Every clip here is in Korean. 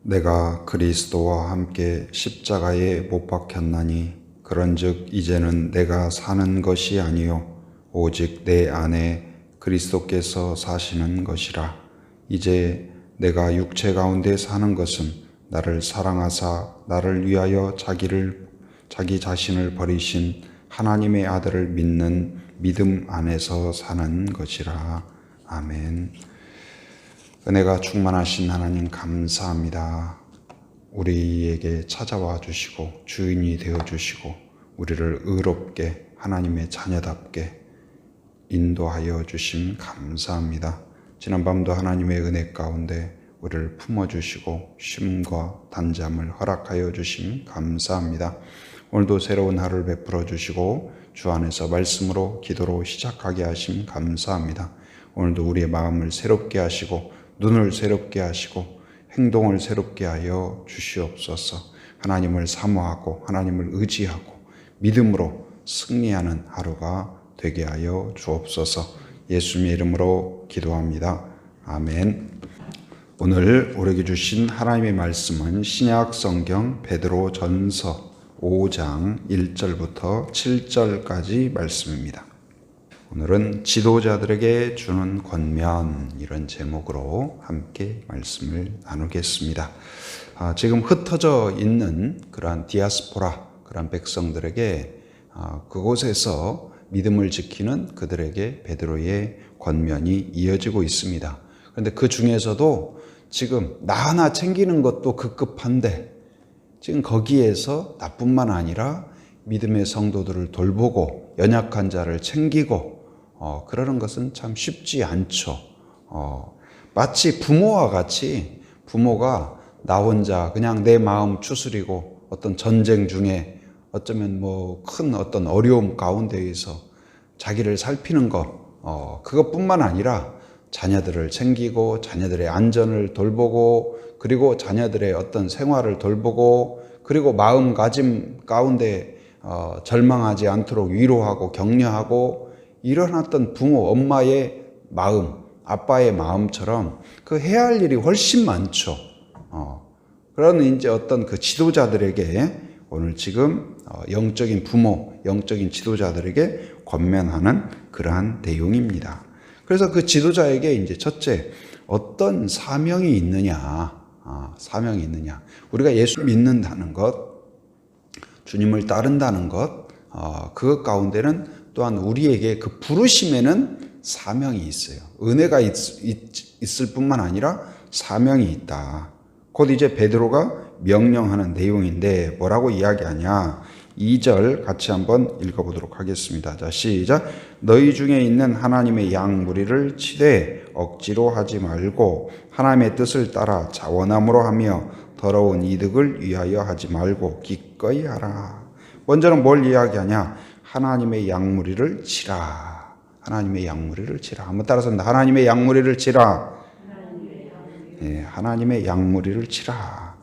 내가 그리스도와 함께 십자가에 못 박혔나니 그런즉 이제는 내가 사는 것이 아니요 오직 내 안에 그리스도께서 사시는 것이라. 이제 내가 육체 가운데 사는 것은 나를 사랑하사 나를 위하여 자기 자신을 버리신 하나님의 아들을 믿는 믿음 안에서 사는 것이라. 아멘. 은혜가 충만하신 하나님 감사합니다. 우리에게 찾아와 주시고 주인이 되어 주시고 우리를 의롭게 하나님의 자녀답게 인도하여 주심 감사합니다. 지난밤도 하나님의 은혜 가운데 우리를 품어주시고 쉼과 단잠을 허락하여 주심 감사합니다. 오늘도 새로운 하루를 베풀어 주시고 주 안에서 말씀으로 기도로 시작하게 하심 감사합니다. 오늘도 우리의 마음을 새롭게 하시고 눈을 새롭게 하시고 행동을 새롭게 하여 주시옵소서. 하나님을 사모하고 하나님을 의지하고 믿음으로 승리하는 하루가 되게 하여 주옵소서. 예수님의 이름으로 기도합니다. 아멘. 오늘 우리에게 주신 하나님의 말씀은 신약 성경 베드로 전서 5장 1절부터 7절까지 말씀입니다. 오늘은 지도자들에게 주는 권면, 이런 제목으로 함께 말씀을 나누겠습니다. 지금 흩어져 있는 그러한 디아스포라, 그러한 백성들에게 그곳에서 믿음을 지키는 그들에게 베드로의 권면이 이어지고 있습니다. 그런데 그 중에서도 지금 나 하나 챙기는 것도 급급한데 지금 거기에서 나뿐만 아니라 믿음의 성도들을 돌보고 연약한 자를 챙기고 그러는 것은 참 쉽지 않죠. 마치 부모와 같이 부모가 나 혼자 그냥 내 마음 추스리고 어떤 전쟁 중에 어쩌면 큰 어떤 어려움 가운데에서 자기를 살피는 것, 그것뿐만 아니라 자녀들을 챙기고 자녀들의 안전을 돌보고 그리고 자녀들의 어떤 생활을 돌보고 그리고 마음가짐 가운데 절망하지 않도록 위로하고 격려하고 이런 어떤 부모, 엄마의 마음, 아빠의 마음처럼 그 해야 할 일이 훨씬 많죠. 그런 이제 어떤 그 지도자들에게 오늘 지금 영적인 부모, 영적인 지도자들에게 권면하는 그러한 내용입니다. 그래서 그 지도자에게 이제 첫째, 어떤 사명이 있느냐, 사명이 있느냐. 우리가 예수 믿는다는 것, 주님을 따른다는 것, 그것 가운데는 또한 우리에게 그 부르심에는 사명이 있어요. 은혜가 있을 뿐만 아니라 사명이 있다. 곧 이제 베드로가 명령하는 내용인데 뭐라고 이야기하냐. 2절 같이 한번 읽어보도록 하겠습니다. 자, 시작. 너희 중에 있는 하나님의 양 무리를 치되 억지로 하지 말고 하나님의 뜻을 따라 자원함으로 하며 더러운 이득을 위하여 하지 말고 기꺼이 하라. 먼저는 뭘 이야기하냐. 하나님의 양무리를 치라. 하나님의 양무리를 치라. 한번 따라서 하나님의 양무리를 치라. 네, 하나님의 양무리를 치라.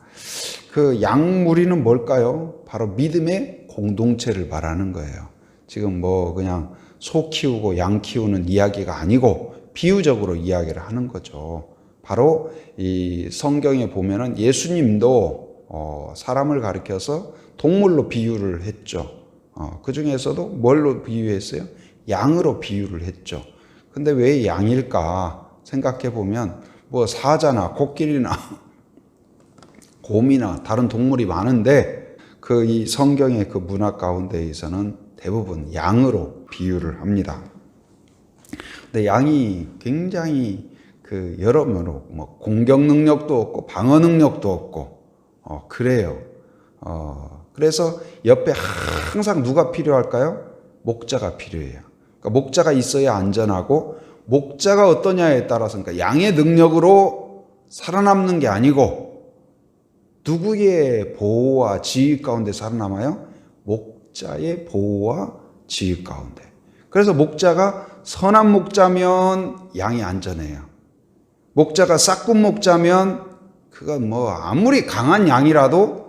그 양무리는 뭘까요? 바로 믿음의 공동체를 말하는 거예요. 지금 그냥 소 키우고 양 키우는 이야기가 아니고 비유적으로 이야기를 하는 거죠. 바로 이 성경에 보면은 예수님도 사람을 가리켜서 동물로 비유를 했죠. 그 중에서도 뭘로 비유했어요? 양으로 비유를 했죠. 근데 왜 양일까 생각해 보면 사자나 코끼리나 곰이나 다른 동물이 많은데 이 성경의 그 문화 가운데에서는 대부분 양으로 비유를 합니다. 근데 양이 굉장히 여러모로 공격 능력도 없고 방어 능력도 없고 그래요. 그래서 옆에 항상 누가 필요할까요? 목자가 필요해요. 그러니까 목자가 있어야 안전하고 목자가 어떠냐에 따라서 그러니까 양의 능력으로 살아남는 게 아니고 누구의 보호와 지휘 가운데 살아남아요? 목자의 보호와 지휘 가운데. 그래서 목자가 선한 목자면 양이 안전해요. 목자가 싹군 목자면 그건 아무리 강한 양이라도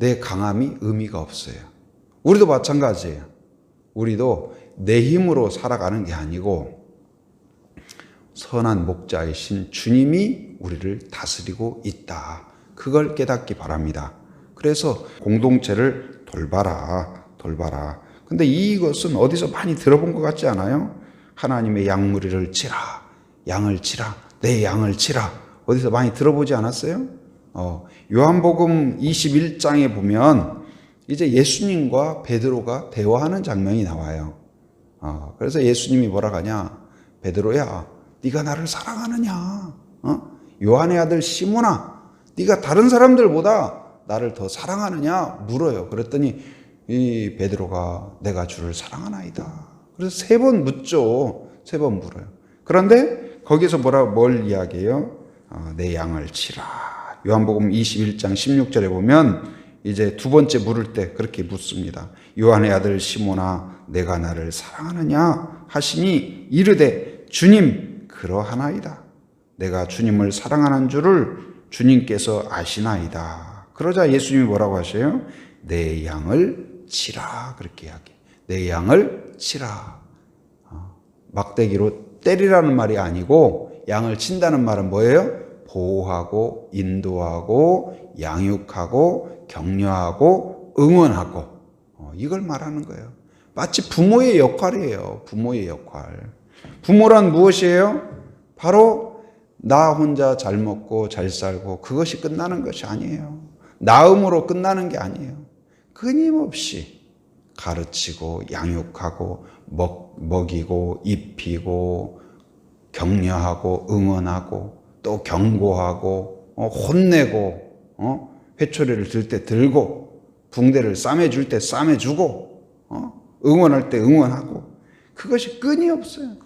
내 강함이 의미가 없어요. 우리도 마찬가지예요. 우리도 내 힘으로 살아가는 게 아니고 선한 목자이신 주님이 우리를 다스리고 있다. 그걸 깨닫기 바랍니다. 그래서 공동체를 돌봐라. 근데 이것은 어디서 많이 들어본 것 같지 않아요? 하나님의 양무리를 치라. 양을 치라. 내 양을 치라. 어디서 많이 들어보지 않았어요? 요한복음 21장에 보면 이제 예수님과 베드로가 대화하는 장면이 나와요. 그래서 예수님이 뭐라 하냐? 베드로야, 네가 나를 사랑하느냐? 요한의 아들 시몬아, 네가 다른 사람들보다 나를 더 사랑하느냐? 물어요. 그랬더니 이 베드로가 내가 주를 사랑하나이다. 그래서 3번 묻죠. 3번 물어요. 그런데 거기서 뭘 이야기해요? 내 양을 치라. 요한복음 21장 16절에 보면 이제 두 번째 물을 때 그렇게 묻습니다. 요한의 아들 시몬아, 내가 나를 사랑하느냐 하시니 이르되 주님 그러하나이다. 내가 주님을 사랑하는 줄을 주님께서 아시나이다. 그러자 예수님이 뭐라고 하셔요? 내 양을 치라. 그렇게 이야기해요. 내 양을 치라. 막대기로 때리라는 말이 아니고 양을 친다는 말은 뭐예요? 보호하고 인도하고 양육하고 격려하고 응원하고 이걸 말하는 거예요. 마치 부모의 역할이에요. 부모의 역할. 부모란 무엇이에요? 바로 나 혼자 잘 먹고 잘 살고 그것이 끝나는 것이 아니에요. 낳음으로 끝나는 게 아니에요. 끊임없이 가르치고 양육하고 먹이고 입히고 격려하고 응원하고 또 경고하고 혼내고 회초리를 들 때 들고 붕대를 싸매줄 때 싸매주고 응원할 때 응원하고 그것이 끊임없어요.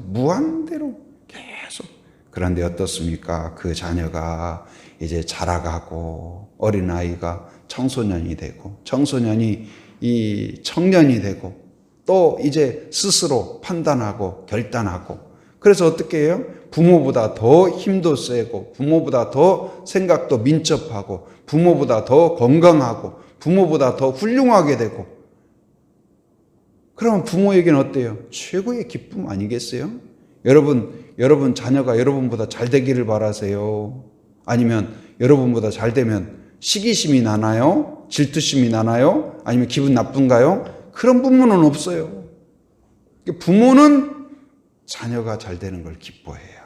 무한대로 계속. 그런데 어떻습니까? 그 자녀가 이제 자라가고 어린아이가 청소년이 되고 청소년이 이 청년이 되고 또 이제 스스로 판단하고 결단하고 그래서 어떻게 해요? 부모보다 더 힘도 세고 부모보다 더 생각도 민첩하고 부모보다 더 건강하고 부모보다 더 훌륭하게 되고 그러면 부모에게는 어때요? 최고의 기쁨 아니겠어요? 여러분 자녀가 여러분보다 잘 되기를 바라세요? 아니면 여러분보다 잘 되면 시기심이 나나요? 질투심이 나나요? 아니면 기분 나쁜가요? 그런 부모는 없어요. 부모는 자녀가 잘 되는 걸 기뻐해요.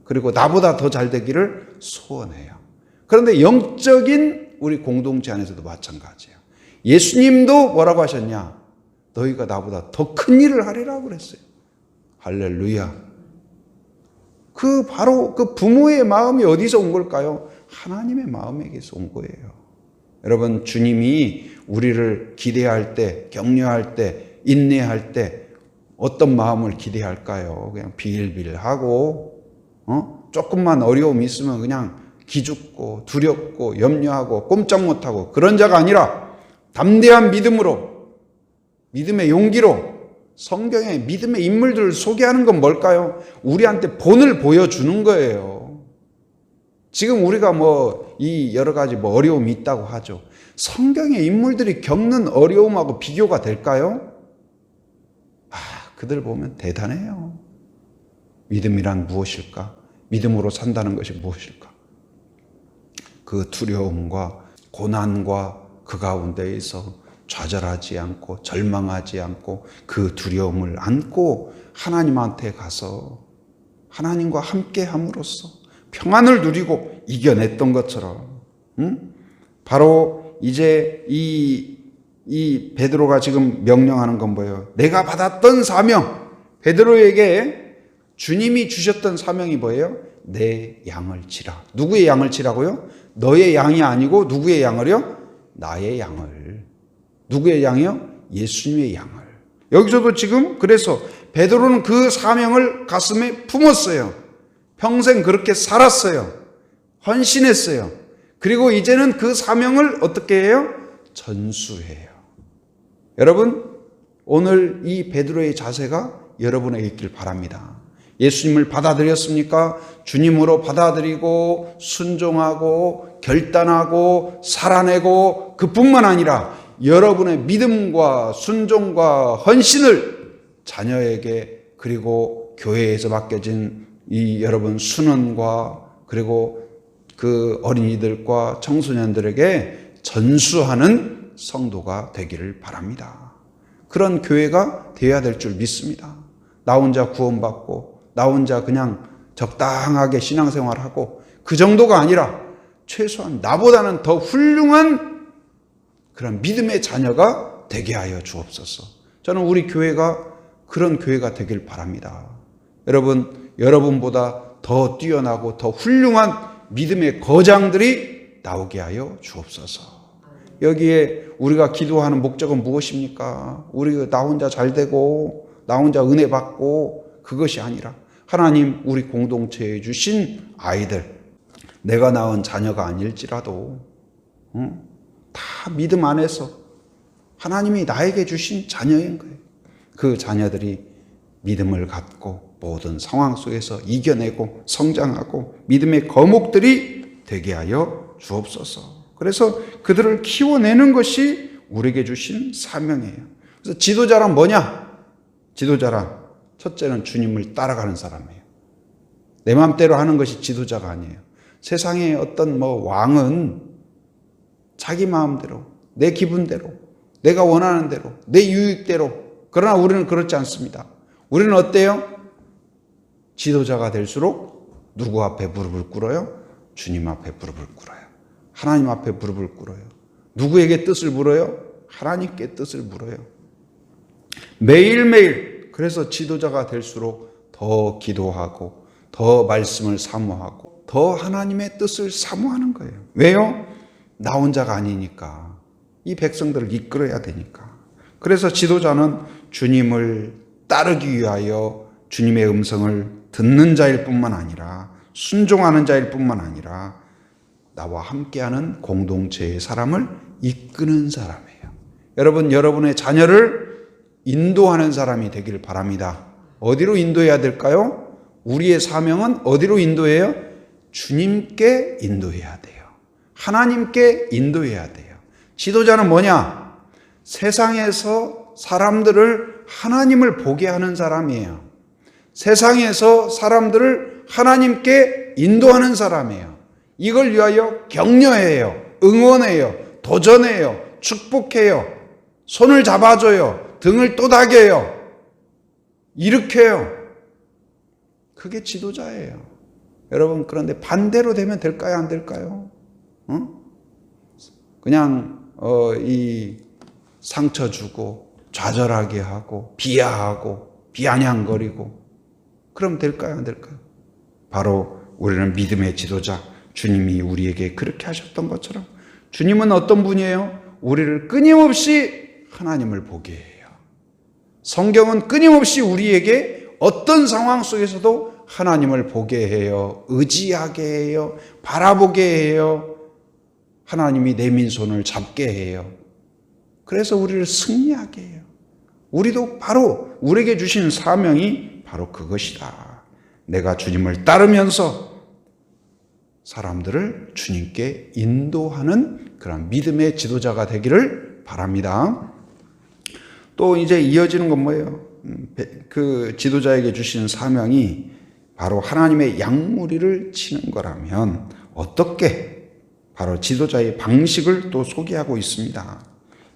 그리고 나보다 더 잘 되기를 소원해요. 그런데 영적인 우리 공동체 안에서도 마찬가지예요. 예수님도 뭐라고 하셨냐? 너희가 나보다 더 큰 일을 하리라고 그랬어요. 할렐루야. 바로 그 부모의 마음이 어디서 온 걸까요? 하나님의 마음에게서 온 거예요. 여러분, 주님이 우리를 기대할 때, 격려할 때, 인내할 때 어떤 마음을 기대할까요? 그냥 비일비일하고 조금만 어려움이 있으면 그냥 기죽고 두렵고 염려하고 꼼짝 못하고 그런 자가 아니라 담대한 믿음으로 믿음의 용기로 성경의 믿음의 인물들을 소개하는 건 뭘까요? 우리한테 본을 보여주는 거예요. 지금 우리가 이 여러 가지 어려움이 있다고 하죠. 성경의 인물들이 겪는 어려움하고 비교가 될까요? 그들 보면 대단해요. 믿음이란 무엇일까? 믿음으로 산다는 것이 무엇일까? 그 두려움과 고난과 그 가운데에서 좌절하지 않고 절망하지 않고 그 두려움을 안고 하나님한테 가서 하나님과 함께 함으로써 평안을 누리고 이겨냈던 것처럼 바로 이제 이 베드로가 지금 명령하는 건 뭐예요? 내가 받았던 사명, 베드로에게 주님이 주셨던 사명이 뭐예요? 내 양을 치라. 누구의 양을 치라고요? 너의 양이 아니고 누구의 양을요? 나의 양을. 누구의 양이요? 예수님의 양을. 여기서도 지금 그래서 베드로는 그 사명을 가슴에 품었어요. 평생 그렇게 살았어요. 헌신했어요. 그리고 이제는 그 사명을 어떻게 해요? 전수해요. 여러분, 오늘 이 베드로의 자세가 여러분에게 있길 바랍니다. 예수님을 받아들였습니까? 주님으로 받아들이고 순종하고 결단하고 살아내고 그뿐만 아니라 여러분의 믿음과 순종과 헌신을 자녀에게 그리고 교회에서 맡겨진 이 여러분 순원과 그리고 그 어린이들과 청소년들에게 전수하는 성도가 되기를 바랍니다. 그런 교회가 되어야 될 줄 믿습니다. 나 혼자 구원받고 나 혼자 그냥 적당하게 신앙생활하고 그 정도가 아니라 최소한 나보다는 더 훌륭한 그런 믿음의 자녀가 되게 하여 주옵소서. 저는 우리 교회가 그런 교회가 되길 바랍니다. 여러분보다 더 뛰어나고 더 훌륭한 믿음의 거장들이 나오게 하여 주옵소서. 여기에 우리가 기도하는 목적은 무엇입니까? 우리가 나 혼자 잘 되고 나 혼자 은혜 받고 그것이 아니라 하나님 우리 공동체에 주신 아이들, 내가 낳은 자녀가 아닐지라도 다 믿음 안에서 하나님이 나에게 주신 자녀인 거예요. 그 자녀들이 믿음을 갖고 모든 상황 속에서 이겨내고 성장하고 믿음의 거목들이 되게 하여 주옵소서. 그래서 그들을 키워내는 것이 우리에게 주신 사명이에요. 그래서 지도자란 뭐냐? 지도자란 첫째는 주님을 따라가는 사람이에요. 내 마음대로 하는 것이 지도자가 아니에요. 세상의 어떤 왕은 자기 마음대로, 내 기분대로, 내가 원하는 대로, 내 유익대로. 그러나 우리는 그렇지 않습니다. 우리는 어때요? 지도자가 될수록 누구 앞에 무릎을 꿇어요? 주님 앞에 무릎을 꿇어요. 하나님 앞에 무릎을 꿇어요. 누구에게 뜻을 물어요? 하나님께 뜻을 물어요. 매일매일. 그래서 지도자가 될수록 더 기도하고 더 말씀을 사모하고 더 하나님의 뜻을 사모하는 거예요. 왜요? 나 혼자가 아니니까. 이 백성들을 이끌어야 되니까. 그래서 지도자는 주님을 따르기 위하여 주님의 음성을 듣는 자일 뿐만 아니라 순종하는 자일 뿐만 아니라 나와 함께하는 공동체의 사람을 이끄는 사람이에요. 여러분의 자녀를 인도하는 사람이 되길 바랍니다. 어디로 인도해야 될까요? 우리의 사명은 어디로 인도해요? 주님께 인도해야 돼요. 하나님께 인도해야 돼요. 지도자는 뭐냐? 세상에서 사람들을 하나님을 보게 하는 사람이에요. 세상에서 사람들을 하나님께 인도하는 사람이에요. 이걸 위하여 격려해요. 응원해요. 도전해요. 축복해요. 손을 잡아줘요. 등을 또닥여요. 일으켜요. 그게 지도자예요. 여러분, 그런데 반대로 되면 될까요? 안 될까요? 그냥 이 상처 주고 좌절하게 하고 비하하고 비아냥거리고 그럼 될까요? 안 될까요? 바로 우리는 믿음의 지도자 주님이 우리에게 그렇게 하셨던 것처럼 주님은 어떤 분이에요? 우리를 끊임없이 하나님을 보게 해요. 성경은 끊임없이 우리에게 어떤 상황 속에서도 하나님을 보게 해요. 의지하게 해요. 바라보게 해요. 하나님이 내민 손을 잡게 해요. 그래서 우리를 승리하게 해요. 우리도 바로 우리에게 주신 사명이 바로 그것이다. 내가 주님을 따르면서 사람들을 주님께 인도하는 그런 믿음의 지도자가 되기를 바랍니다. 또 이제 이어지는 건 뭐예요? 그 지도자에게 주신 사명이 바로 하나님의 양무리를 치는 거라면 어떻게 바로 지도자의 방식을 또 소개하고 있습니다.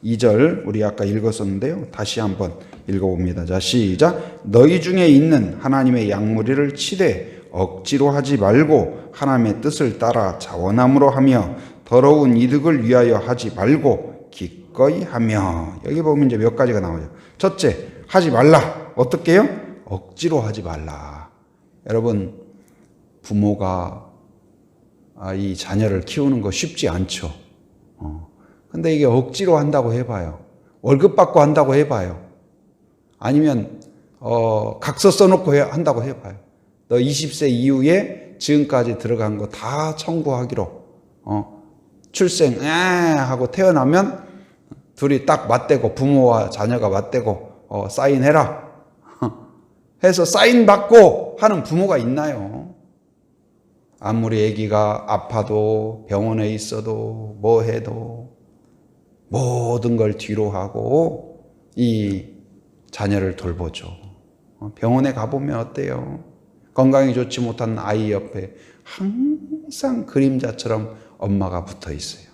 2절 우리 아까 읽었었는데요. 다시 한번 읽어봅니다. 자, 시작. 너희 중에 있는 하나님의 양무리를 치되 억지로 하지 말고 하나님의 뜻을 따라 자원함으로 하며 더러운 이득을 위하여 하지 말고 기꺼이 하며. 여기 보면 이제 몇 가지가 나오죠. 첫째, 하지 말라. 어떻게 해요? 억지로 하지 말라. 여러분, 부모가 이 자녀를 키우는 거 쉽지 않죠. 근데 이게 억지로 한다고 해봐요. 월급 받고 한다고 해봐요. 아니면 각서 써놓고 한다고 해봐요. 너 20세 이후에 지금까지 들어간 거 다 청구하기로 출생 하고 태어나면 둘이 딱 맞대고 부모와 자녀가 맞대고 사인해라 해서 사인 받고 하는 부모가 있나요? 아무리 아기가 아파도 병원에 있어도 뭐 해도 모든 걸 뒤로 하고 이 자녀를 돌보죠. 병원에 가보면 어때요? 건강이 좋지 못한 아이 옆에 항상 그림자처럼 엄마가 붙어 있어요.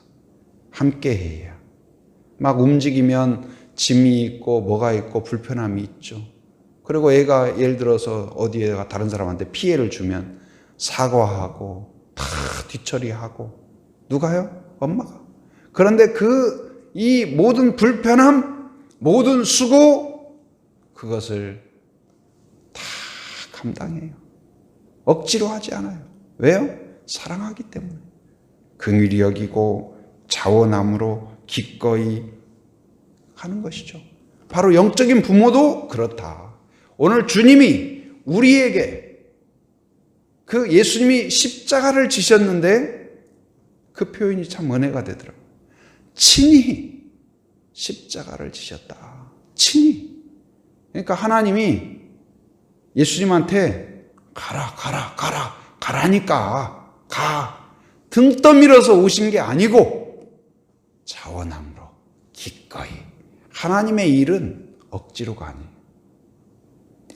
함께 해야. 막 움직이면 짐이 있고 뭐가 있고 불편함이 있죠. 그리고 애가 예를 들어서 어디에가 다른 사람한테 피해를 주면 사과하고 다 뒤처리하고. 누가요? 엄마가. 그런데 이 모든 불편함, 모든 수고, 그것을 다 감당해요. 억지로 하지 않아요. 왜요? 사랑하기 때문에. 긍휼히 여기고 자원함으로 기꺼이 하는 것이죠. 바로 영적인 부모도 그렇다. 오늘 주님이 우리에게 그 예수님이 십자가를 지셨는데 그 표현이 참 은혜가 되더라고요. 친히 십자가를 지셨다. 친히. 그러니까 하나님이 예수님한테 가라니까 가. 등 떠밀어서 오신 게 아니고 자원함으로 기꺼이. 하나님의 일은 억지로가 아니에요.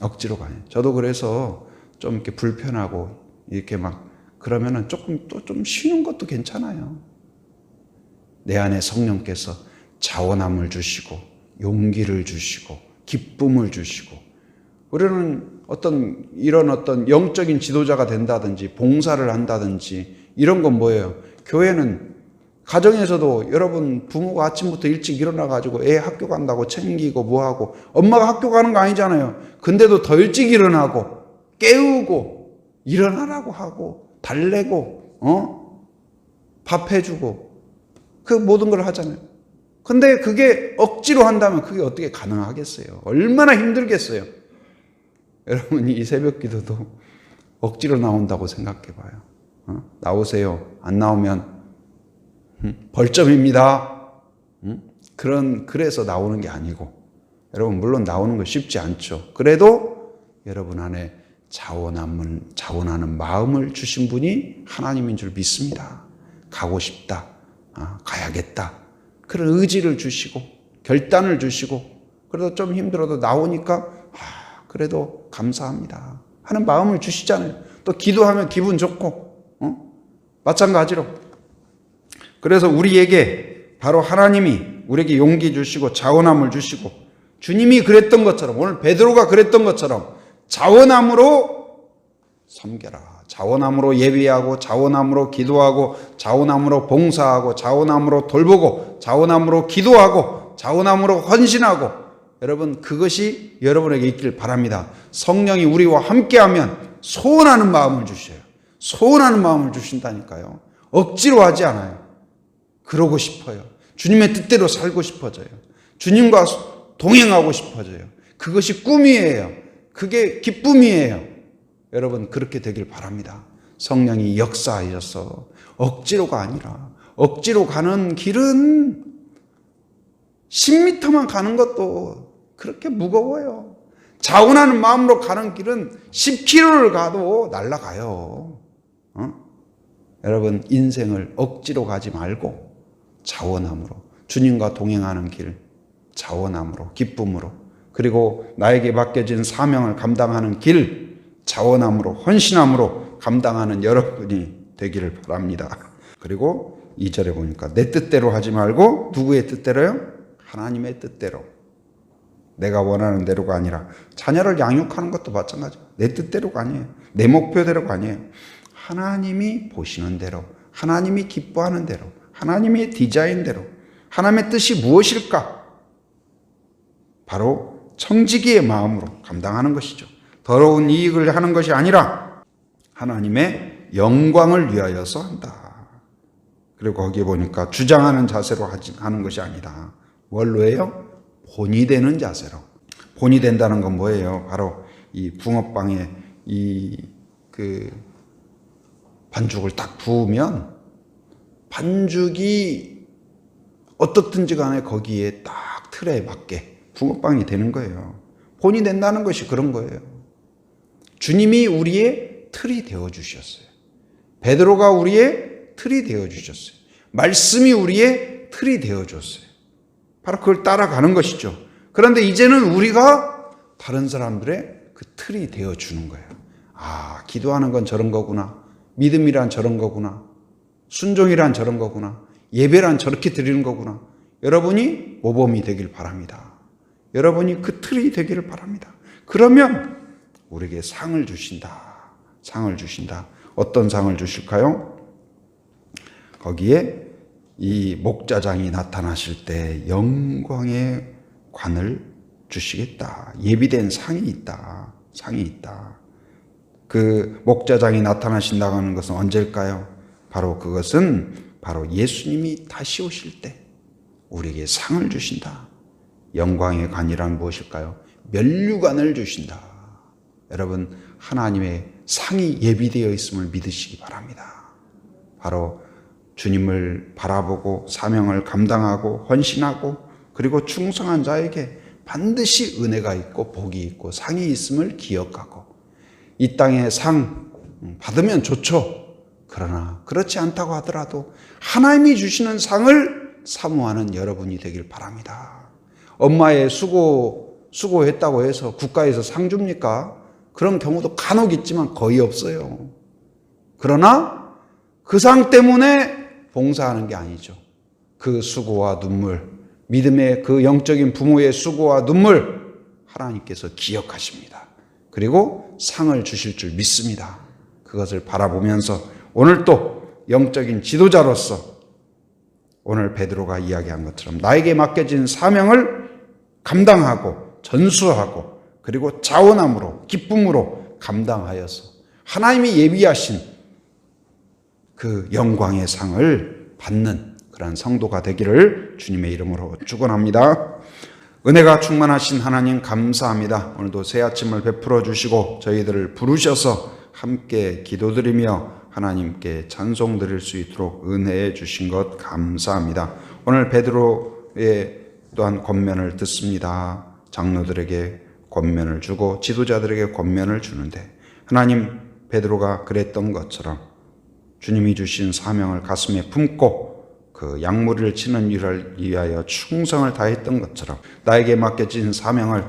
억지로가 아니에요. 저도 그래서 좀 이렇게 불편하고 이렇게 막 그러면은 조금 또 좀 쉬는 것도 괜찮아요. 내 안에 성령께서 자원함을 주시고 용기를 주시고 기쁨을 주시고 우리는 이런 어떤 영적인 지도자가 된다든지 봉사를 한다든지 이런 건 뭐예요? 교회는 가정에서도 여러분 부모가 아침부터 일찍 일어나가지고 애 학교 간다고 챙기고 뭐하고 엄마가 학교 가는 거 아니잖아요. 근데도 더 일찍 일어나고 깨우고 일어나라고 하고 달래고 밥 해주고 그 모든 걸 하잖아요. 근데 그게 억지로 한다면 그게 어떻게 가능하겠어요? 얼마나 힘들겠어요? 여러분 이 새벽 기도도 억지로 나온다고 생각해 봐요. 나오세요. 안 나오면 벌점입니다. 그래서 나오는 게 아니고 여러분 물론 나오는 거 쉽지 않죠. 그래도 여러분 안에 자원하는 마음을 주신 분이 하나님인 줄 믿습니다. 가고 싶다. 가야겠다. 그런 의지를 주시고 결단을 주시고 그래도 좀 힘들어도 나오니까 그래도 감사합니다 하는 마음을 주시잖아요. 또 기도하면 기분 좋고 마찬가지로 그래서 우리에게 바로 하나님이 우리에게 용기 주시고 자원함을 주시고 주님이 그랬던 것처럼 오늘 베드로가 그랬던 것처럼 자원함으로 섬겨라. 자원함으로 예배하고 자원함으로 기도하고 자원함으로 봉사하고 자원함으로 돌보고 자원함으로 기도하고 자원함으로 헌신하고 여러분 그것이 여러분에게 있기를 바랍니다. 성령이 우리와 함께하면 소원하는 마음을 주셔요. 소원하는 마음을 주신다니까요. 억지로 하지 않아요. 그러고 싶어요. 주님의 뜻대로 살고 싶어져요. 주님과 동행하고 싶어져요. 그것이 꿈이에요. 그게 기쁨이에요. 여러분 그렇게 되길 바랍니다. 성령이 역사하셔서 억지로가 아니라 억지로 가는 길은 10m만 가는 것도 그렇게 무거워요. 자원하는 마음으로 가는 길은 10km를 가도 날아가요. 여러분 인생을 억지로 가지 말고 자원함으로 주님과 동행하는 길 자원함으로 기쁨으로 그리고 나에게 맡겨진 사명을 감당하는 길 자원함으로 헌신함으로 감당하는 여러분이 되기를 바랍니다. 그리고 2절에 보니까 내 뜻대로 하지 말고 누구의 뜻대로요? 하나님의 뜻대로. 내가 원하는 대로가 아니라 자녀를 양육하는 것도 마찬가지예요. 내 뜻대로가 아니에요. 내 목표대로가 아니에요. 하나님이 보시는 대로 하나님이 기뻐하는 대로 하나님의 디자인대로 하나님의 뜻이 무엇일까? 바로 청지기의 마음으로 감당하는 것이죠. 더러운 이익을 하는 것이 아니라 하나님의 영광을 위하여서 한다. 그리고 거기에 보니까 주장하는 자세로 하는 것이 아니라 뭘로 해요? 본이 되는 자세로. 본이 된다는 건 뭐예요? 바로 이 붕어빵에 반죽을 딱 부으면 반죽이 어떻든지 간에 거기에 딱 틀에 맞게 붕어빵이 되는 거예요. 본이 된다는 것이 그런 거예요. 주님이 우리의 틀이 되어주셨어요. 베드로가 우리의 틀이 되어주셨어요. 말씀이 우리의 틀이 되어줬어요. 바로 그걸 따라가는 것이죠. 그런데 이제는 우리가 다른 사람들의 그 틀이 되어주는 거예요. 기도하는 건 저런 거구나. 믿음이란 저런 거구나. 순종이란 저런 거구나. 예배란 저렇게 드리는 거구나. 여러분이 모범이 되길 바랍니다. 여러분이 그 틀이 되기를 바랍니다. 그러면 우리에게 상을 주신다. 상을 주신다. 어떤 상을 주실까요? 거기에 이 목자장이 나타나실 때 영광의 관을 주시겠다. 예비된 상이 있다. 상이 있다. 그 목자장이 나타나신다고 하는 것은 언제일까요? 바로 그것은 바로 예수님이 다시 오실 때 우리에게 상을 주신다. 영광의 관이란 무엇일까요? 면류관을 주신다. 여러분, 하나님의 상이 예비되어 있음을 믿으시기 바랍니다. 바로 주님을 바라보고 사명을 감당하고 헌신하고 그리고 충성한 자에게 반드시 은혜가 있고 복이 있고 상이 있음을 기억하고, 이 땅에 상 받으면 좋죠. 그러나 그렇지 않다고 하더라도 하나님이 주시는 상을 사모하는 여러분이 되길 바랍니다. 엄마의 수고했다고 해서 국가에서 상 줍니까? 그런 경우도 간혹 있지만 거의 없어요. 그러나 그 상 때문에 봉사하는 게 아니죠. 그 수고와 눈물, 믿음의 그 영적인 부모의 수고와 눈물 하나님께서 기억하십니다. 그리고 상을 주실 줄 믿습니다. 그것을 바라보면서 오늘 또 영적인 지도자로서 오늘 베드로가 이야기한 것처럼 나에게 맡겨진 사명을 감당하고 전수하고 그리고 자원함으로 기쁨으로 감당하여서 하나님이 예비하신 그 영광의 상을 받는 그런 성도가 되기를 주님의 이름으로 축원합니다. 은혜가 충만하신 하나님 감사합니다. 오늘도 새 아침을 베풀어 주시고 저희들을 부르셔서 함께 기도드리며 하나님께 찬송 드릴 수 있도록 은혜해 주신 것 감사합니다. 오늘 베드로의 또한 권면을 듣습니다. 장로들에게 권면을 주고 지도자들에게 권면을 주는데 하나님, 베드로가 그랬던 것처럼 주님이 주신 사명을 가슴에 품고 그 양무리를 치는 일을 위하여 충성을 다했던 것처럼 나에게 맡겨진 사명을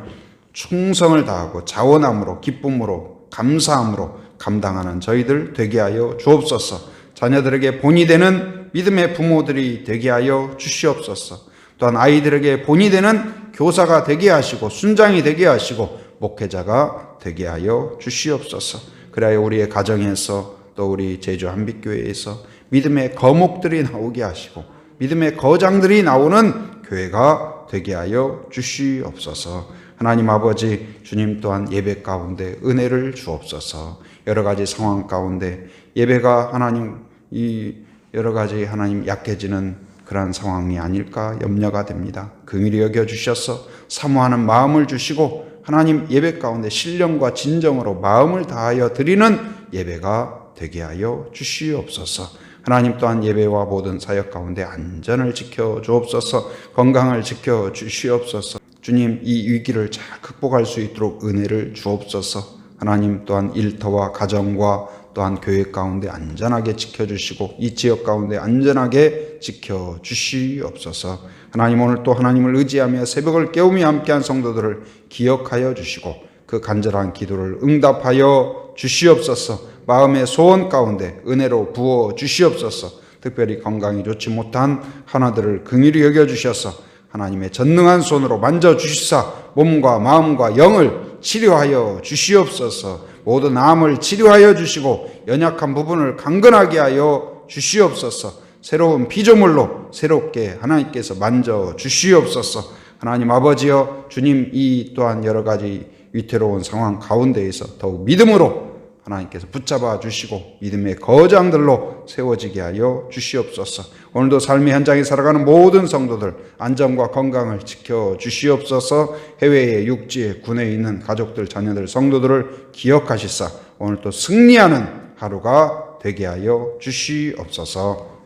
충성을 다하고 자원함으로 기쁨으로 감사함으로 감당하는 저희들 되게 하여 주옵소서. 자녀들에게 본이 되는 믿음의 부모들이 되게 하여 주시옵소서. 또한 아이들에게 본이 되는 교사가 되게 하시고 순장이 되게 하시고 목회자가 되게 하여 주시옵소서. 그래야 우리의 가정에서 또 우리 제주 한빛교회에서 믿음의 거목들이 나오게 하시고 믿음의 거장들이 나오는 교회가 되게 하여 주시옵소서. 하나님 아버지, 주님 또한 예배 가운데 은혜를 주옵소서. 여러 가지 상황 가운데 예배가 하나님 이 여러 가지 하나님 약해지는 그러한 상황이 아닐까 염려가 됩니다. 긍휼히 여겨 주셔서 사모하는 마음을 주시고 하나님 예배 가운데 신령과 진정으로 마음을 다하여 드리는 예배가 되게 하여 주시옵소서. 하나님 또한 예배와 모든 사역 가운데 안전을 지켜 주옵소서. 건강을 지켜 주시옵소서. 주님, 이 위기를 잘 극복할 수 있도록 은혜를 주옵소서. 하나님 또한 일터와 가정과 또한 교회 가운데 안전하게 지켜주시고 이 지역 가운데 안전하게 지켜주시옵소서. 하나님, 오늘 또 하나님을 의지하며 새벽을 깨우며 함께한 성도들을 기억하여 주시고 그 간절한 기도를 응답하여 주시옵소서. 마음의 소원 가운데 은혜로 부어 주시옵소서. 특별히 건강이 좋지 못한 하나들을 긍휼히 여겨주셔서 하나님의 전능한 손으로 만져주시사 몸과 마음과 영을 치료하여 주시옵소서. 모든 암을 치료하여 주시고 연약한 부분을 강건하게 하여 주시옵소서. 새로운 피조물로 새롭게 하나님께서 만져 주시옵소서. 하나님 아버지여, 주님 이 또한 여러 가지 위태로운 상황 가운데에서 더욱 믿음으로 하나님께서 붙잡아 주시고 믿음의 거장들로 세워지게 하여 주시옵소서. 오늘도 삶의 현장에 살아가는 모든 성도들 안전과 건강을 지켜 주시옵소서. 해외에 육지에 군에 있는 가족들 자녀들 성도들을 기억하시사 오늘 또 승리하는 하루가 되게 하여 주시옵소서.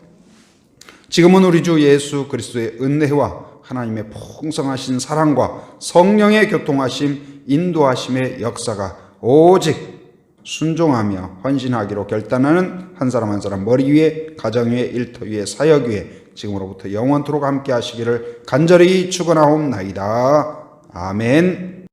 지금은 우리 주 예수 그리스도의 은혜와 하나님의 풍성하신 사랑과 성령의 교통하심 인도하심의 역사가 오직 순종하며 헌신하기로 결단하는 한 사람 한 사람 머리 위에 가정 위에 일터 위에 사역 위에 지금으로부터 영원토록 함께 하시기를 간절히 축원하옵나이다. 아멘.